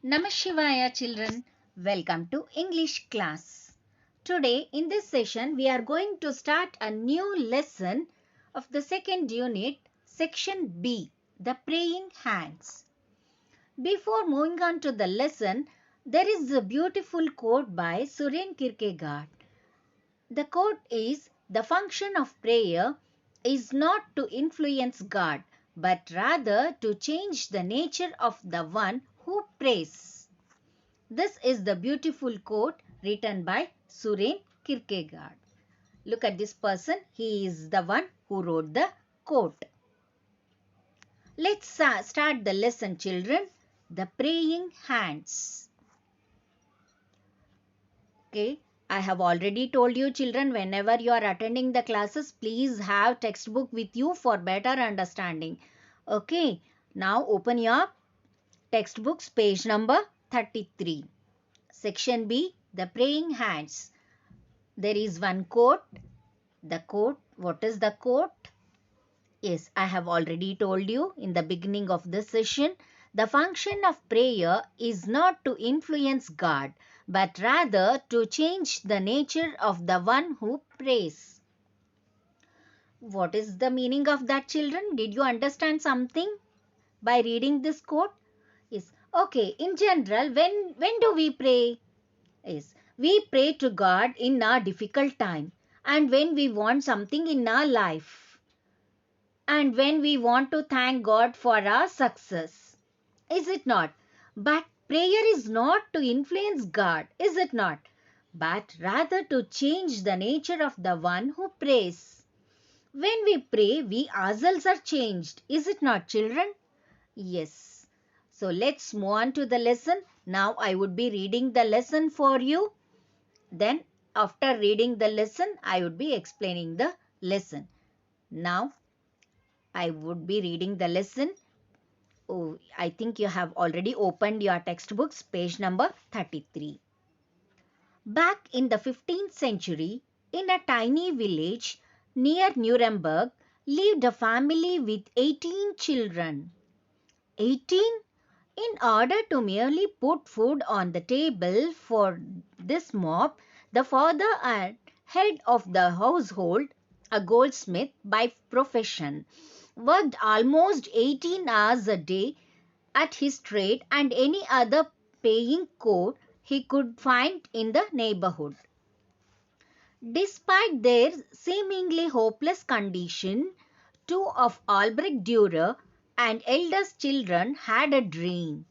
Namashivaya children, welcome to English class. Today in this session we are going to start a new lesson of the second unit, section B, the praying hands. Before moving on to the lesson, there is a beautiful quote by Soren Kierkegaard. The quote is, "The function of prayer is not to influence God, but rather to change the nature of the one who prays." This is the beautiful quote written by Soren Kierkegaard. Look at this person. He is the one who wrote the quote. Let's start the lesson, children. The praying hands. Okay. I have already told you, children, whenever you are attending the classes, please have textbook with you for better understanding. Okay. Now open your textbooks, page number 33. Section B, the praying hands. There is one quote. The quote, what is the quote? Yes, I have already told you in the beginning of this session. The function of prayer is not to influence God, but rather to change the nature of the one who prays. What is the meaning of that, children? Did you understand something by reading this quote? Yes. Okay, in general, when do we pray? Is we pray to God in our difficult time and when we want something in our life and when we want to thank God for our success. Is it not? But prayer is not to influence God, is it not? But rather to change the nature of the one who prays. When we pray, we ourselves are changed, is it not, children? Yes. So let's move on to the lesson. Now I would be reading the lesson for you. Then after reading the lesson, I would be explaining the lesson. Now I would be reading the lesson. Oh, I think you have already opened your textbooks, page number 33. Back in the 15th century, in a tiny village near Nuremberg, lived a family with 18 children. 18? In order to merely put food on the table for this mob, the father and head of the household, a goldsmith by profession, worked almost 18 hours a day at his trade and any other paying chore he could find in the neighborhood. Despite their seemingly hopeless condition, two of Albrecht Dürer and eldest children had a dream.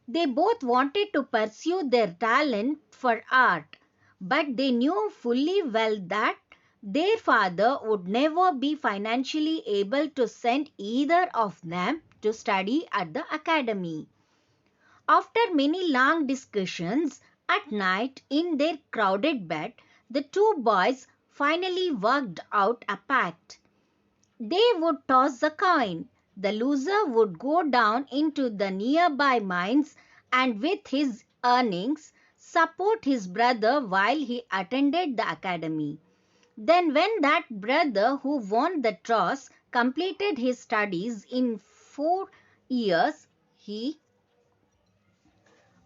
They both wanted to pursue their talent for art, but they knew fully well that their father would never be financially able to send either of them to study at the academy. After many long discussions at night in their crowded bed, the two boys finally worked out a pact. They would toss a coin. The loser would go down into the nearby mines and with his earnings support his brother while he attended the academy. Then when that brother who won the toss completed his studies in 4 years, he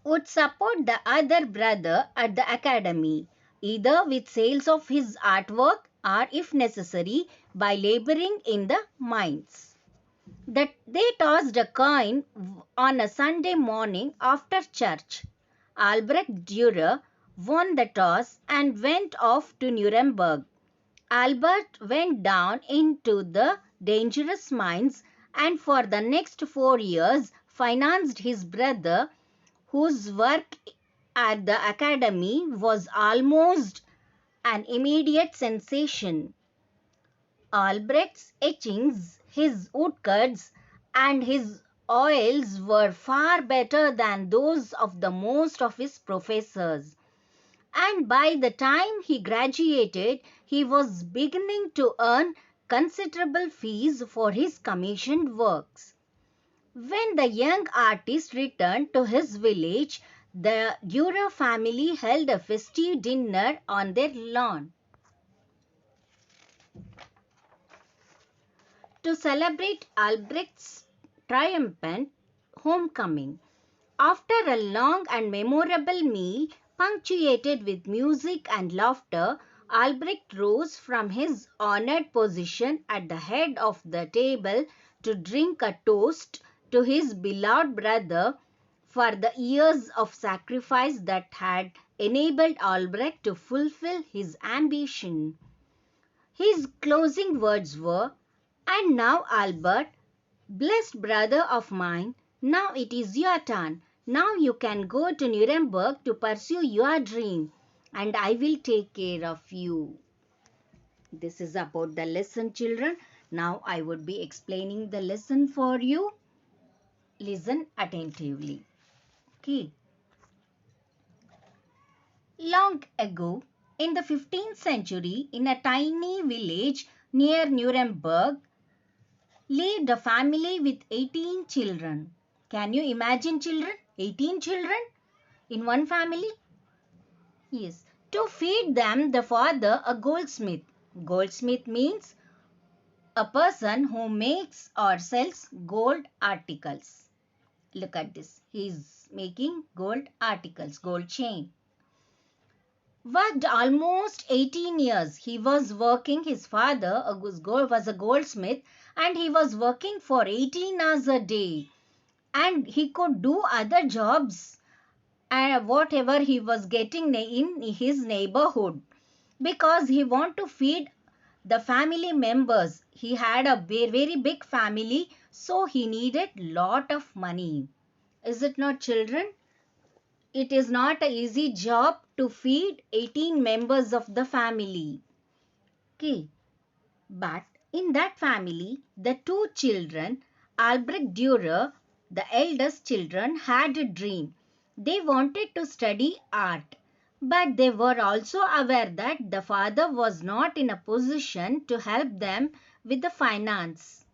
would support the other brother at the academy, either with sales of his artwork or, if necessary, by laboring in the mines. That they tossed a coin on a Sunday morning after church. Albrecht Dürer won the toss and went off to Nuremberg. Albert went down into the dangerous mines and for the next 4 years financed his brother, whose work at the academy was almost an immediate sensation. Albrecht's etchings, his woodcuts, and his oils were far better than those of the most of his professors. And by the time he graduated, he was beginning to earn considerable fees for his commissioned works. When the young artist returned to his village, the Dürer family held a festive dinner on their lawn. To celebrate Albrecht's triumphant homecoming, After a long and memorable meal, punctuated with music and laughter, Albrecht rose from his honored position at the head of the table to drink a toast to his beloved brother for the years of sacrifice that had enabled Albrecht to fulfill his ambition. His closing words were, "And now, Albert, blessed brother of mine, now it is your turn. Now you can go to Nuremberg to pursue your dream, and I will take care of you." This is about the lesson, children. Now I would be explaining the lesson for you. Listen attentively. Okay. Long ago, in the 15th century, in a tiny village near Nuremberg, lived a family with 18 children. Can you imagine, children? 18 children in one family? Yes. To feed them, the father, a goldsmith. Goldsmith means a person who makes or sells gold articles. Look at this. He is making gold articles, gold chain. Worked almost 18 years. He was working, his father was a goldsmith, and he was working for 18 hours a day. And he could do other jobs and whatever he was getting in his neighborhood, because he want to feed the family members. He had a very big family, so he needed lot of money. Is it not, children? It is not an easy job to feed 18 members of the family. Okay. But in that family, the two children, Albrecht Dürer, the eldest children, had a dream. They wanted to study art, but they were also aware that the father was not in a position to help them with the finance.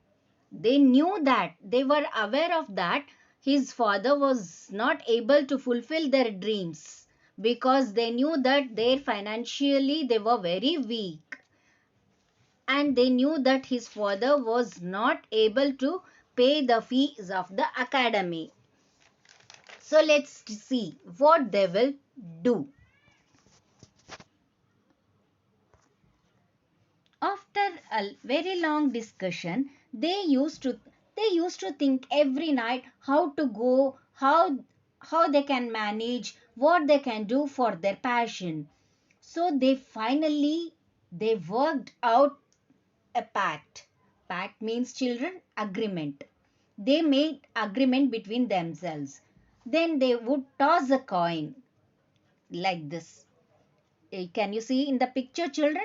They knew that, they were aware of that his father was not able to fulfill their dreams, because they knew that they financially they were very weak, and they knew that his father was not able to pay the fees of the academy. So let's see what they will do. After a very long discussion, they used to think every night how to go, how they can manage, what they can do for their passion. So they worked out a pact. Pact means, children, agreement. They made agreement between themselves. Then they would toss a coin like this. Can you see in the picture, children?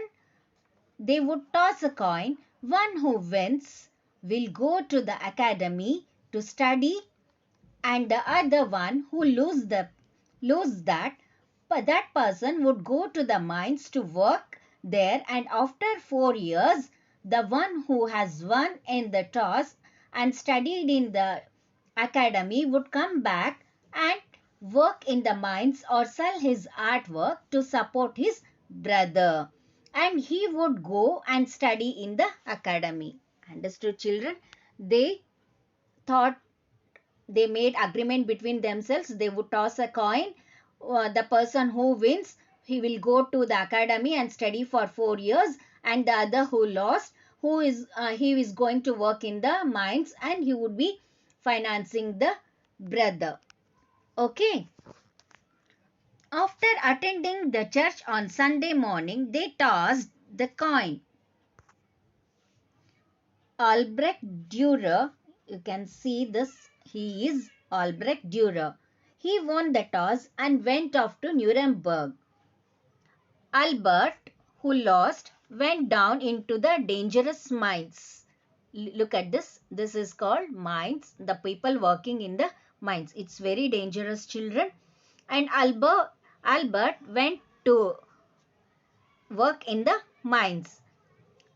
They would toss a coin. One who wins will go to the academy to study, and the other one who lose that person would go to the mines to work there, and after 4 years the one who has won in the toss and studied in the academy would come back and work in the mines or sell his artwork to support his brother, and he would go and study in the academy. Understood, children? They thought, they made agreement between themselves. They would toss a coin. The person who wins, he will go to the academy and study for 4 years, and the other who lost, he is going to work in the mines, and he would be financing the brother. Okay. After attending the church on Sunday morning, they tossed the coin. Albrecht Dürer, you can see this, he is Albrecht Dürer. He won the toss and went off to Nuremberg. Albert, who lost, went down into the dangerous mines. Look at this. This is called mines. The people working in the mines. It's very dangerous, children. And Albert went to work in the mines,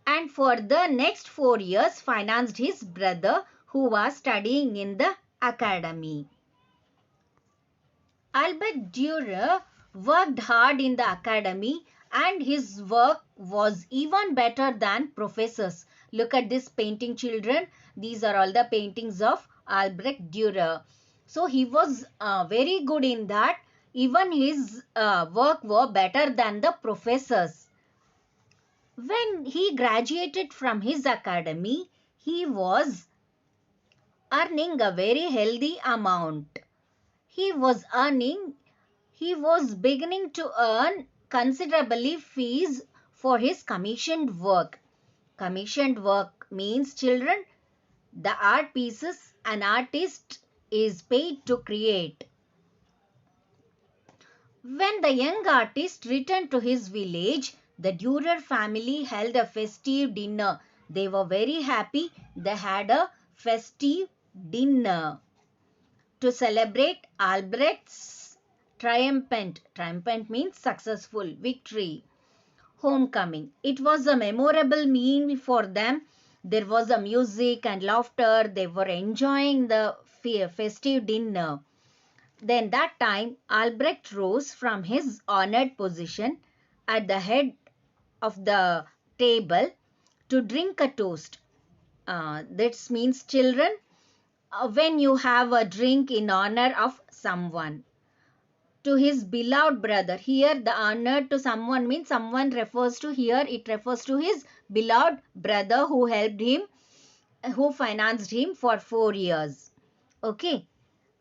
and for the next 4 years financed his brother who was studying in the academy. Albert Dürer worked hard in the academy, and his work was even better than professors. Look at this painting, children. These are all the paintings of Albrecht Dürer. So he was very good in that. Even his work were better than the professors. When he graduated from his academy, he was earning a very healthy amount. He was beginning to earn considerably fees for his commissioned work. Commissioned work means, children, the art pieces an artist is paid to create. When the young artist returned to his village, the Durer family held a festive dinner. They were very happy. They had a festive dinner to celebrate Albrecht's triumphant means successful, victory, homecoming. It was a memorable meal for them. There was a music and laughter. They were enjoying the festive dinner. Then that time Albrecht rose from his honored position at the head of the table to drink a toast. That means, children, when you have a drink in honor of someone, to his beloved brother. Here the honor to someone means someone refers to, here it refers to his beloved brother who helped him, who financed him for 4 years. Okay.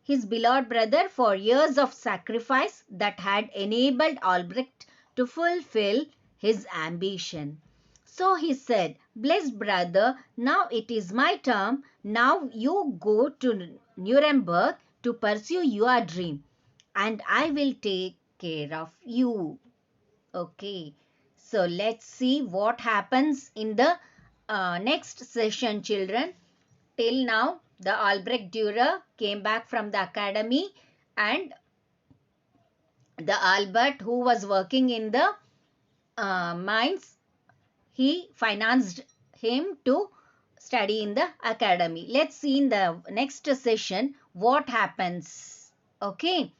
His beloved brother for years of sacrifice that had enabled Albrecht to fulfill his ambition. So he said, "Blessed brother, now it is my turn. Now you go to Nuremberg to pursue your dream, and I will take care of you." Okay, so let's see what happens in the next session, children. Till now, the Albrecht Dürer came back from the academy, and the Albert, who was working in the mines, he financed him to study in the academy. Let's see in the next session what happens. Okay.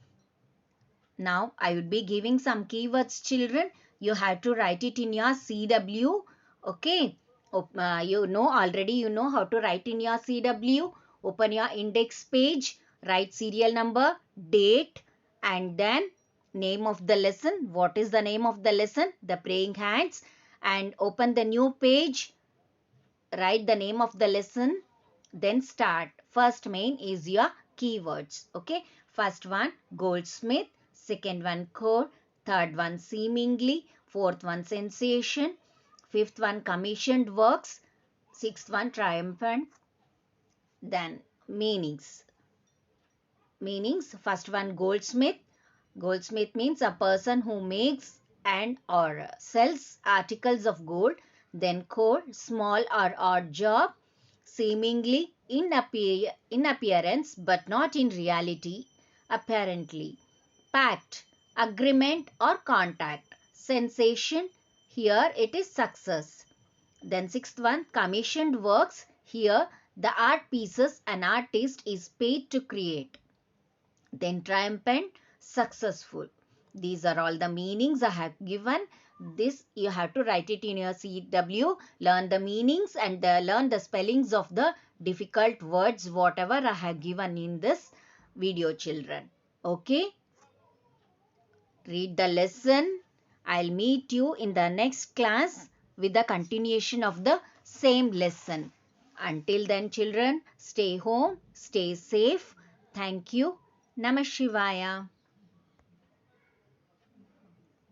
Now, I would be giving some keywords, children. You have to write it in your CW. Okay. Already you know how to write in your CW. Open your index page, write serial number, date, and then name of the lesson. What is the name of the lesson? The praying hands. And open the new page, write the name of the lesson, then start. First main is your keywords. Okay. First one, Goldsmith. Second one, core. Third one, seemingly. Fourth one, sensation. Fifth one, commissioned works. Sixth one, triumphant. Then meanings. Meanings. First one, Goldsmith. Goldsmith means a person who makes and or sells articles of gold. Then core, small or odd job. Seemingly in appearance but not in reality, apparently. Pact, agreement or contact. Sensation, here it is success. Then sixth one, commissioned works. Here the art pieces an artist is paid to create. Then triumphant, successful. These are all the meanings I have given. This you have to write it in your CW, learn the meanings and learn the spellings of the difficult words whatever I have given in this video, children. Okay? Read the lesson. I'll meet you in the next class with the continuation of the same lesson. Until then, children, stay home, stay safe. Thank you. Namah Shivaya.